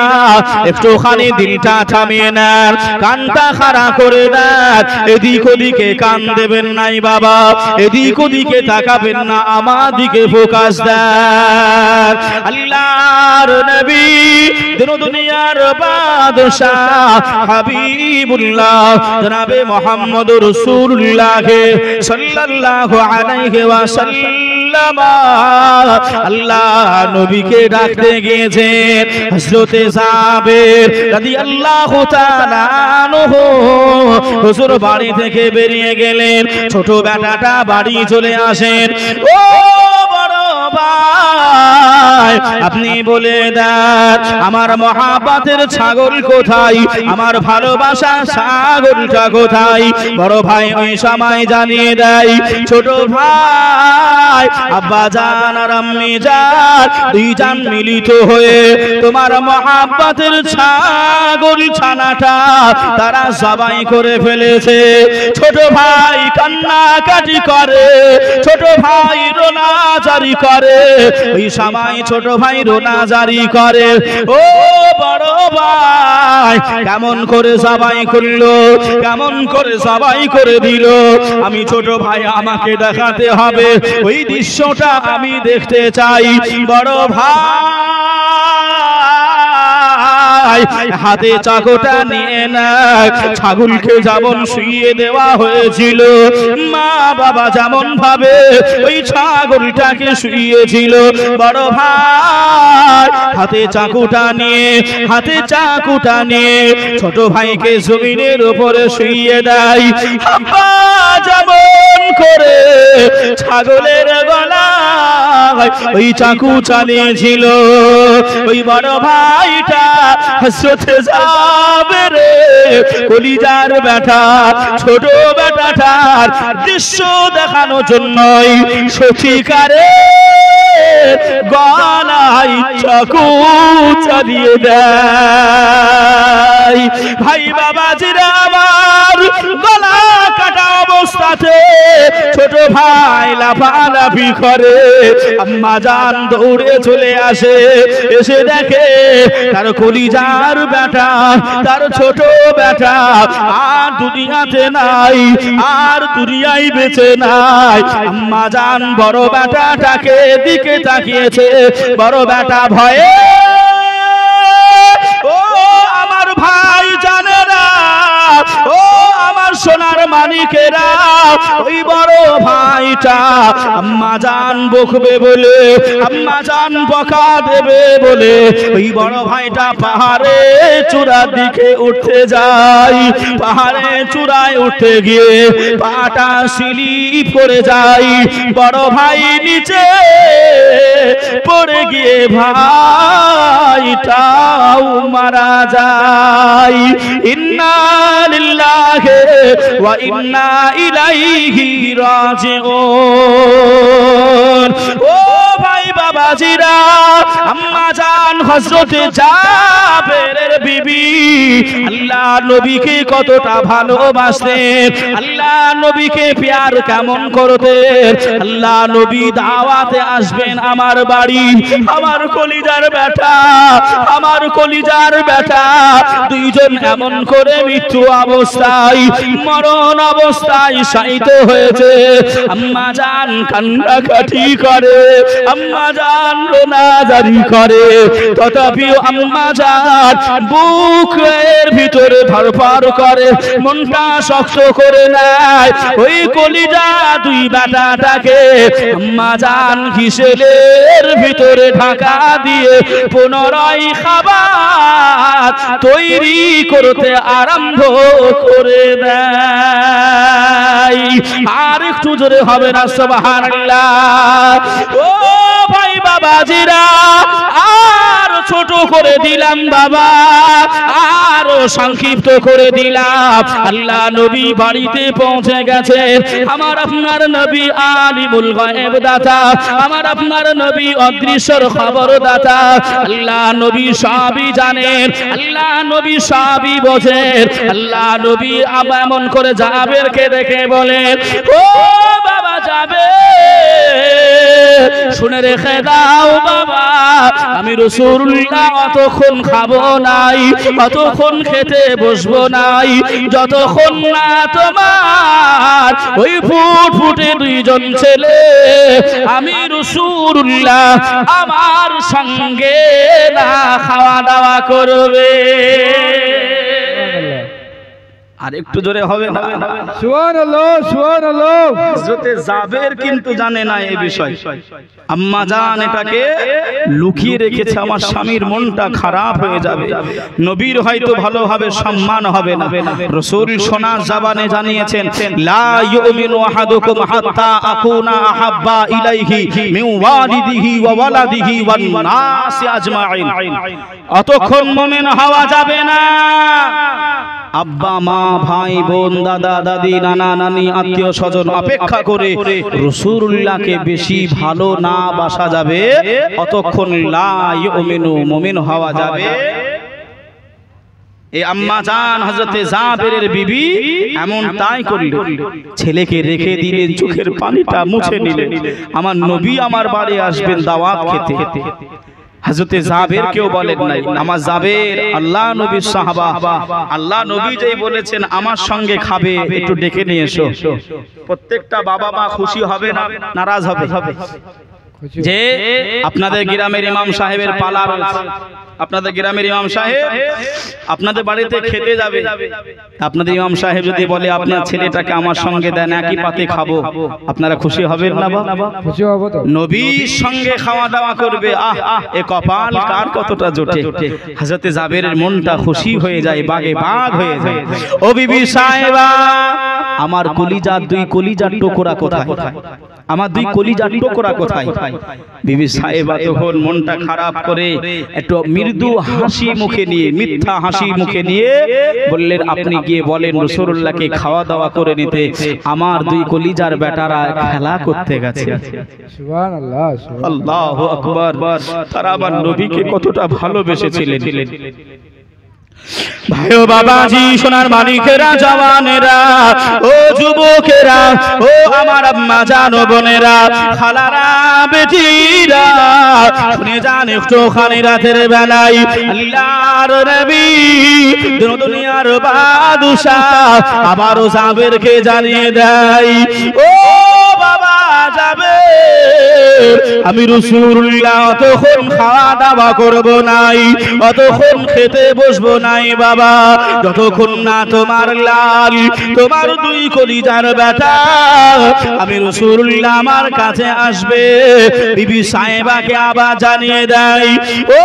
একটুখানি দিলটা থামিয়ে নেন কানটা খাড়া করে দেন এদিক ওদিকে কান দেবেন নাই বাবা এদিক ওদিকে তাকাবেন না আমার দিকে ফোকাস দেন আল্লাহর নবী দিন দুনিয়ার বাদশা হাবিবুল্লাহ জনাবে মুহাম্মদ রাসূলুল্লাহ সাল্লাল্লাহু আলাইহি ওয়াসাল্লাম আল্লাহ নবীকে ডাকতে গিয়েছেন হযরতে জাবের রাদিয়াল্লাহু তাআলা আনহু হুজুর বাড়ি থেকে বেরিয়ে গেলেন ছোট বেটাটা বাড়ি চলে আসেন ও বড় ভাই আপনি বলে দেন আমার মহাব্বতের ছাগল কোথায় আমার ভালোবাসা ছাগলটা কোথায় বড় ভাই ওই সময় জানিয়ে দেয় ছোট ভাই আব্বা জান আর আম্মি জান দুইজন মিলিত হয়ে তোমার মহাব্বতের ছাগল ছানাটা তারা জবাই করে ফেলেছে ছোট ভাই কান্নাকাটি করে ছোট ভাই রোনা জারি করে ওই সময় ছোট ভাই রোনা জারি করে ও বড় ভাই কেমন করে জবাই করলো কেমন করে জবাই করে দিল আমি ছোট ভাই আমাকে দেখাতে হবে ওই দৃশ্যটা আমি দেখতে চাই বড় ভাই হাতে চাকুটা নিয়ে না ছাগলকে যেমন শুইয়ে দেওয়া হয়েছিল মা বাবা যেমন ভাবে ওই ছাগলটাকে শুইয়েছিল বড় ভাই হাতে চাকুটা নিয়ে ছোট ভাইকে জমিনের উপরে শুইয়ে দেয় আব্বা যেমন করে ছাগলের গলায় ওই চাকু চালিয়েছিল ওই বড় ভাইটা হযরতে জাবের কলিজার বেটা ছোট বেটাটার দৃশ্য দেখানোর জন্যই সঠিকারে গলায় চাকু চালিয়ে দেয় ভাই বাবাজিরা আমার গলা কাটা অবস্থাতে ছোট ভাই লাফালাফি করে, আম্মা জান দৌড়ে চলে আসে, এসে দেখে তার কলিজার বেটা, তার ছোট বেটা আর দুনিয়াতে নাই, আর দুনিয়ায় বেঁচে নাই। আম্মা জান বড় বেটাটাকে দিকে তাকিয়েছে, বড় বেটা ভয়ে, ও আমার ভাই জানেরা, ও আমার সোনার মানিকেরা, ওই বড় ভাইটা আম্মা জান বকবে বলে, আম্মা জান বকা দেবে বলে ওই বড় ভাইটা পাহাড়ে চূড়ার দিকে উঠতে যায়। পাহাড়ে চূড়ায় উঠতে গিয়ে পাটা স্লিপ করে যায়, বড় ভাই নিচে পড়ে গিয়ে ভাইটাও মারা যায়। ইন্না লিল্লাহি ওয়া ইন্না ইলাইহি রাজিউন। ও ভাই বাবাজিরা, আম্মা জান হযরতে জাবেরের বিবি আল্লাহ নবীকে কতটা ভালোবাসতেন, আল্লাহ নবীকে প্যার কেমন করতেন। আল্লাহ নবী দাওয়াতে আসবেন আমার বাড়ি, আমার কলিজার বেটা, আমার কলিজার বেটা দুইজন এমন করে মৃত্যু অবস্থায়, মরণ অবস্থায় শায়িত হয়েছে। আম্মা জান কান্নাকাটি করে, আম্মা জান রোনাজারি করে, তথাপিও আম্মা জান বুকের ভিতরে ধরফর করে, মনটা শক্ত করে নেয়। ওই কলিজা দুই বেটাটাকে আম্মা জান ঘিসেলের ভিতরে ঢাকা দিয়ে পুনরায় খাবার তৈরি করতে আরম্ভ করে দেয়। আর একটু জোরে হবে না সুবহানাল্লাহ। ও ভাই বাবাজিরা, আর ছোট করে দিলাম বাবা, আরো সংক্ষিপ্ত করে দিলাম। আল্লাহ নবী বাড়িতে পৌঁছে গেছে, আমার আপনার নবী আলিমুল গায়েব দাতা, আমার আপনার নবী অদৃশ্যর খবর দাতা। আল্লাহ নবী সবই জানেন, আল্লাহ নবী সবই বোঝেন। আল্লাহ নবী এমন করে জাবেরকে দেখে বলেন, ও বাবা জাবের, শুনে রেখে দাও বাবা, আমি রাসূলুল্লাহ অতক্ষণ খাবো নাই, অতক্ষণ খেতে বসবো নাই, যতক্ষণ না তোমার ওই ফুটফুটে দুইজন ছেলে আমি রাসূলুল্লাহ আমার সঙ্গে না খাওয়া দাওয়া করবে। আর একটু জোরে হবে না সুবহানাল্লাহ, সুবহানাল্লাহ। হযরতে জাবের কিন্তু জানে না এই বিষয়। আম্মা জান এটাকে লুকিয়ে রেখেছে, আমার স্বামীর মনটা খারাপ হয়ে যাবে, নবীর হয়তো ভালোভাবে সম্মান হবে না। রাসূল সোনার জবানে জানিয়েছেন, লা ইউমিনু আহাদুকুম হাত্তা আকুনা আহাব্বা ইলাইহি মিন ওয়ালিদিহি ওয়া ওয়ালাদিহি ওয়ান নাসি আজমাইন। অতক্ষণ মুমিন হওয়া যাবে না। আব্বা মা ভাই বোন দাদা দাদি নানা নানি আত্মীয় স্বজন অপেক্ষা করে রাসূলুল্লাহকে বেশি ভালো না বাসা যাবে, অতক্ষণ লা ইউমিনু মুমিন হওয়া যাবে। এই আম্মা জান হযরতে জাবেরের বিবি এমন তাই করলেন, ছেলেকে রেখে দিলেন, চোখের পানিটা মুছে নিলেন, আমার নবী আমার বাড়ি আসবেন দাওয়াত খেতে। হযরতে জাবের কেউ বলেন নাই, আমার জাবের আল্লাহ নবীর সাহাবা, আল্লাহ নবী যেই বলেছেন আমার সঙ্গে খাবে, একটু ডেকে নিয়ে এসো। প্রত্যেকটা বাবা মা খুশি হবে না নারাজ হবে যে আপনাদের গ্রামের ইমাম সাহেবের পালা, আপনাদের গ্রামের ইমাম সাহেব আপনাদের বাড়িতে খেতে যাবে, আপনাদের ইমাম সাহেব যদি বলে আপনার ছেলেটাকে আমার সঙ্গে দেন, একই পাতে খাবো, আপনারা খুশি হবেন না? খুশি হব তো। নবীর সঙ্গে খাওয়া দাওয়া করবে, আহ আহ এ কপাল কার কতটা জোটে। হযরতে জাবেরের মনটা খুশি হয়ে যায়, বাগে বাগ হয়ে যায়। ও বিবি সাহেবা, আমার কলিজার দুই কলিজার টুকরা কোথায়, আমার দুই কলিজার টুকরা কোথায়? বিবি সাহেবা তখন মনটা খারাপ করে একটু মৃদু হাসি মুখে নিয়ে, মিথ্যা হাসি মুখে নিয়ে বললেন, আপনি গিয়ে বলেন রাসূলুল্লাহকে খাওয়া দাওয়া করে নিতে, আমার দুই কলিজার বেটারা খেলা করতে গেছে। সুবহানাল্লাহ, আল্লাহু আকবার। তারা আমার নবীকে কতটা ভালোবেসেছিলেন। ভাই ও বাবাজি, সোনার মানিকেরা, জওয়ানেরা, ও যুবকেরা, ও আমার আম্মা জান ও বোনেরা, খালারা, বেটিরা, শুনে যান একটুখানি রাতের বেলায় আল্লাহর নবী দুনিয়ার বাদশাহ আবারও জাবেরকে জানিয়ে দেয়, ও বাবা জাবের, আমি রাসূলুল্লাহ তখন খাওয়া দাওয়া করব নাই, অতক্ষণ খেতে বসবো নাই বাবা, যতক্ষণ না তোমার লাল, তোমার দুই কলিজার বেটা আমি রাসূলুল্লাহ আমার কাছে আসবে। বিবি সাহেবাকে আবার জানিয়ে দেয়, ও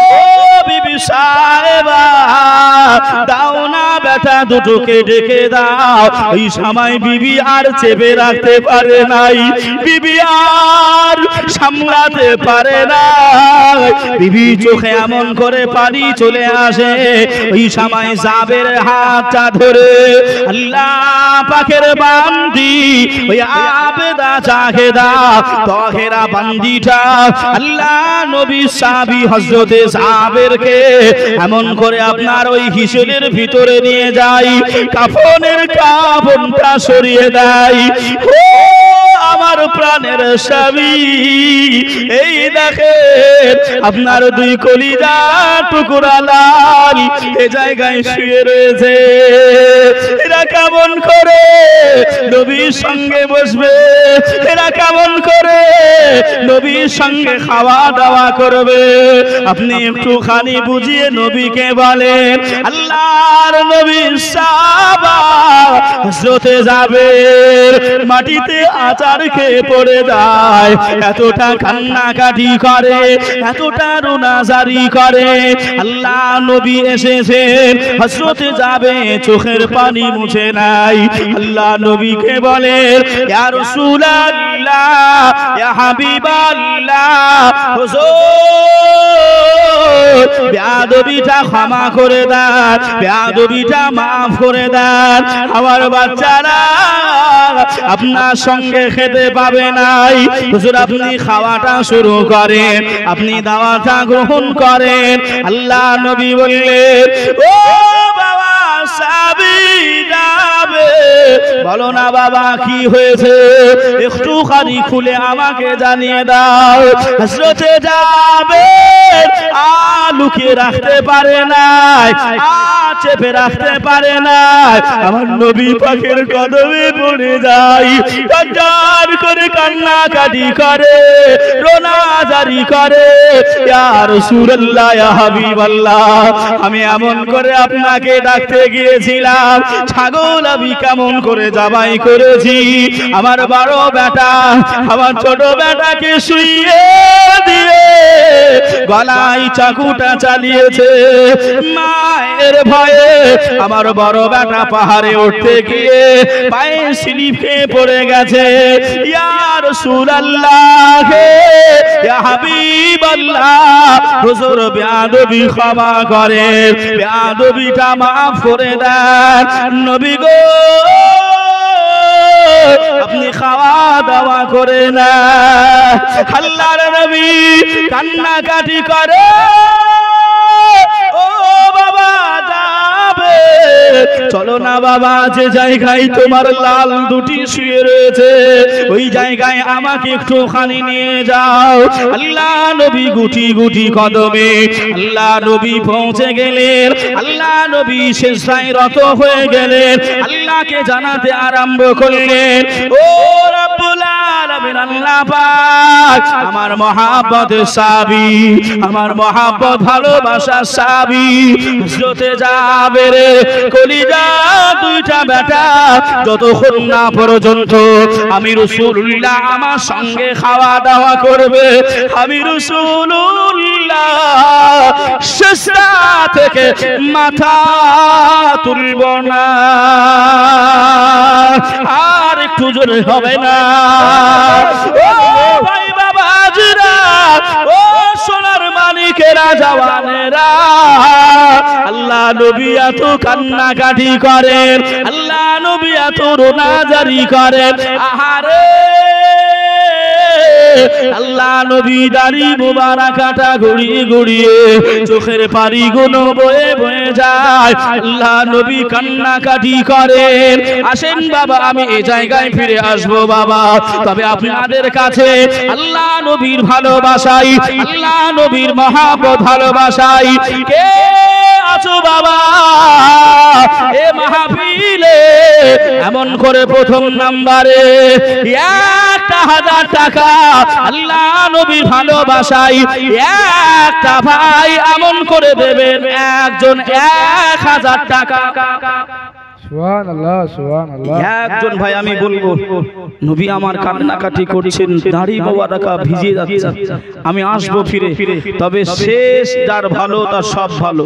বিবি সাহেবা, দাও না বেটা দুটোকে ডেকে দাও। ওই সময় বিবি আর চেপে রাখতে পারে নাই, বিবি আর সামলাতে পারে না, বিবি চোখে এমন করে পানি চলে আসে। ওই সময় জাবের হাতটা ধরে আল্লাহ পাকের বান্দি ওই আবেদা জাহেদা তাহেরা বান্দিটা আল্লাহ নবী সাহাবী হযরতে জাবেরকে এমন করে আপনার ওই হিসেলের ভিতরে নিয়ে যায়, কাফনের কাফনটা সরিয়ে দেয়। ও আমার প্রাণের স্বামী, এই দেখেন আপনার দুই কলিজা টুকরা লাল এ জায়গায় শুয়ে রয়েছে, এরা কেমন করে নবীর সঙ্গে বসবে, এরা কেমন করে নবীর সঙ্গে খাওয়া দাওয়া করবে? আপনি একটুখানি বুঝিয়ে নবীকে বলেন। আল্লাহর নবী সাহাবা হযরতে জাবের মাটিতে আচার খেয়ে পড়ে যায়, এতটা কান্নাকাটি করে, এতটা রোনাজারি করে। আল্লাহ নবী এসেছেন, হযরতে জাবের চোখের পানি মুছে নাই। আল্লাহ নবীকে বলেন, ইয়া রাসূলুল্লাহ, ইয়া হাবিবাল্লাহ, হুজুর বেয়াদবিটা ক্ষমা করে দেন, বেয়াদবিটা মাফ করে দেন, আমার বাচ্চারা আপনার সঙ্গে খেতে পাবে নাই। হুজুর আপনি খাওয়াটা শুরু করেন, আপনি দাওয়াটা গ্রহণ করেন। আল্লাহ নবী বললেন, ও বাবা সাহাবী যাবে, বলো না বাবা কি হয়েছে, একটুখানি খুলে আমাকে জানিয়ে দাও। হযরতে জাবের লুকিয়ে রাখতে পারে নাই, চেপে রাখতে পারে নাই, আমার নবী পাকের কদমে পড়ে যায়, কান্নার করে কান্নাকাটি করে, রোনাজারি করে, ইয়া রাসূলুল্লাহ, ইয়া হাবিবাল্লাহ, আমি এমন করে আপনাকে ডাকতে গিয়েছিলাম, ছাগল আমি কেমন করে জবাই করেছি, আমার বড় বেটা আমার ছোট বেটাকে শুইয়ে দিয়ে গলায় চাকুটা চালিয়েছে, মায়ের ভয়ে আমার বড় বেটা পাহাড়ে উঠতে গিয়ে পায়ে স্লিপ খেয়ে পড়ে গেছে। ইয়া রাসূলুল্লাহ, ইয়া হাবিবাল্লাহ, হুজুর বেয়াদবি ক্ষমা করেন, বেয়াদবিটা মাফ করে দেন। নবী গো আপনি খাওয়া দাওয়া করে না। আল্লাহর নবী কান্নাকাটি করে, ও বাবা যাবে, চলো না বাবা, যে জায়গায় তোমার লাল দুটি শুয়ে রয়েছে ওই জায়গায় আমাকে একটুখানি নিয়ে যাও। আল্লাহ নবী গুটি গুটি কদমে আল্লাহ নবী পৌঁছে গেলেন, আল্লাহ নবী সিজদায় রত হয়ে গেলেন, আল্লাহকে জানাতে আরম্ভ করলেন, ও রব্বুল আলামিন, আল্লাহ পাক আমার মহব্বতের সাবি, আমার মহব্বত ভালোবাসার সাবি হযরতে জাবের কলিজা দুইটা বেটা যতক্ষণ না পর্যন্ত আমি রাসূলুল্লাহ আমার সঙ্গে খাওয়া দাওয়া করবে, আমি রাসূলুল্লাহ সিজদা থেকে মাথা তুলব না। আর একটু জোরে হবে না? ও ভাই বাবাজিরা, ও সোনার মানিকেরা, জওয়ানেরা, আল্লাহ নবী এত কান্নাকাটি করেন, আল্লাহ নবী এত রোনাজারি করেন, আহারে আল্লাহ নবী দাড়ি মোবারকাটা গড়িয়ে গড়িয়ে চোখের পানিগুলো বয়ে বয়ে যায়। আল্লাহ নবী কান্নাকাটি করেন। আসেন বাবা, আমি এই জায়গায় ফিরে আসবো বাবা, তবে আপনাদের কাছে আল্লাহ নবীর ভালোবাসাই, আল্লাহ নবীর মহাব্বত ভালোবাসাই কে আছো বাবা এ মাহফিলে এমন করে প্রথম নাম্বারে 1000 টাকা আল্লাহ নবীর ভালোবাসাই একটা ভাই এমন করে দেবেন একজন 1000 টাকা। সুবহানাল্লাহ সুবহানাল্লাহ। একজন ভাই আমি বলবো, নবী আমার কান্নাকাটি করছেন, দাড়ি মোবারক ভিজে যাচ্ছে, আমি আসবো ফিরে, তবে শেষ যার ভালো তার সব ভালো।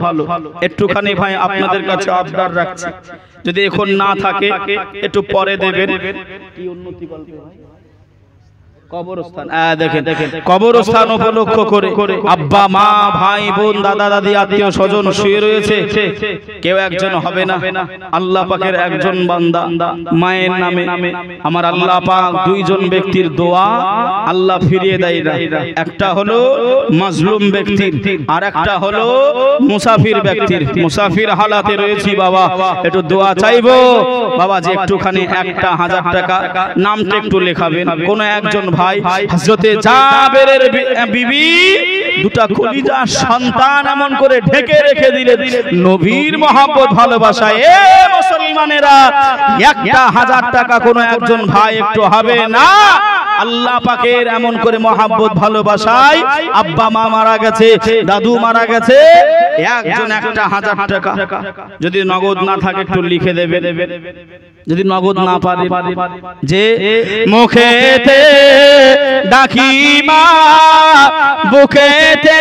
একটুখানি ভাই আপনাদের কাছে আবদার রাখছি, যদি এখন না থাকে একটু পরে দেবেন। কি উন্নতি বলবে ভাই? কবরস্থান দেখেন, কবরস্থান উপলক্ষ করে আব্বা মা ভাই বোন দাদা দাদি আত্মীয় স্বজন শুয়ে রয়েছে, কেউ একজন হবে না। আল্লাহ পাকের একজন বান্দা মায়ের নামে আমার আল্লাহ পাক দুইজন ব্যক্তির দোয়া আল্লাহ ফিরিয়ে দেয় না। একটা হলো মাজলুম ব্যক্তির, আর একটা হলো মুসাফির ব্যক্তির। মুসাফির হালাতে রয়েছি বাবা, একটু দোয়া চাইবো বাবা, যে একটুখানি 1000 টাকা নামটা একটু লেখাবেন। কোন একজন ভাই হযরতে জাবেরের বিবি দুটা কলিজা সন্তান এমন করে ঢেকে রেখে দিলেন নবীর মহব্বত ভালোবাসায়। এ মুসলমানেরা 1000 টাকা কোন একজন ভাই একটু হবে না? আল্লাহ পাকের এমন করে মহব্বত ভালোবাসায় আব্বা মা মারা গেছে, দাদু মারা গেছে, একজন 1000 টাকা। যদি নগদ না থাকে একটু লিখে দেবে, যদি নগদ না পারে যে মুখেতে ডাকি মা বুকেতে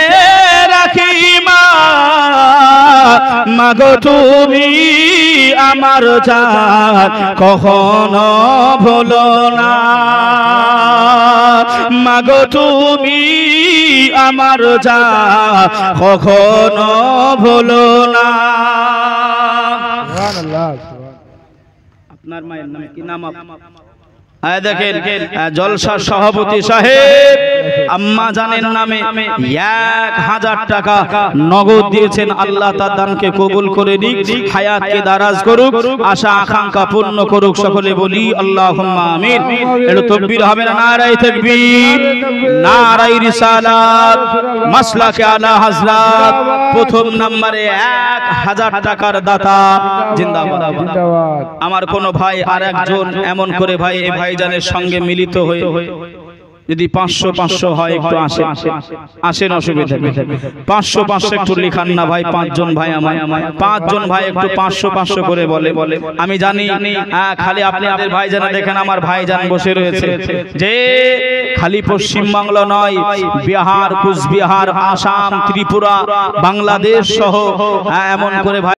রাখি মা, মাগো তুমি আমার জান কখনো ভুলো না, মাগো তুমি আমার জান কখনো ভুলো না। সুবহানাল্লাহ। আপনার মায়ের নামে কি নাম? দেখেন জলসার সভাপতি সাহেব আম্মা জানের নামে 1000 টাকা নগদ দিয়েছেন। আল্লাহ তার দানকে কবুল করে নিক, হায়াতকে দারাজ করুক, আশা আকাঙ্ক্ষা পূর্ণ করুক। সকলে বলি আল্লাহুম্মা আমিন। একটু তাকবীর হবে না? নারায়ে তাকবীর, নারায়ে রিসালাত, মাসলাকে আলা হযরত। প্রথম নম্বরে 1000 টাকার দাতা জিন্দাবাদ। জিন্দাবাদ। আমার কোন ভাই আর একজন এমন করে ভাই এই ভাইজানের সঙ্গে মিলিত হয়ে যদি 500 হয় একটু আসেন, অসুবিধা নেই। 500 একটু লিখান না ভাই, 5 জন ভাই, আমার 5 জন ভাই একটু 500 করে বলে। আমি জানি খালি আপনাদের ভাইজানা দেখেন, আমার ভাইজান বসে রয়েছে, যে খালি পশ্চিমবাংলা নয়, বিহার, কুচবিহার, আসাম, ত্রিপুরা, বাংলাদেশ সহ এমন করে ভাই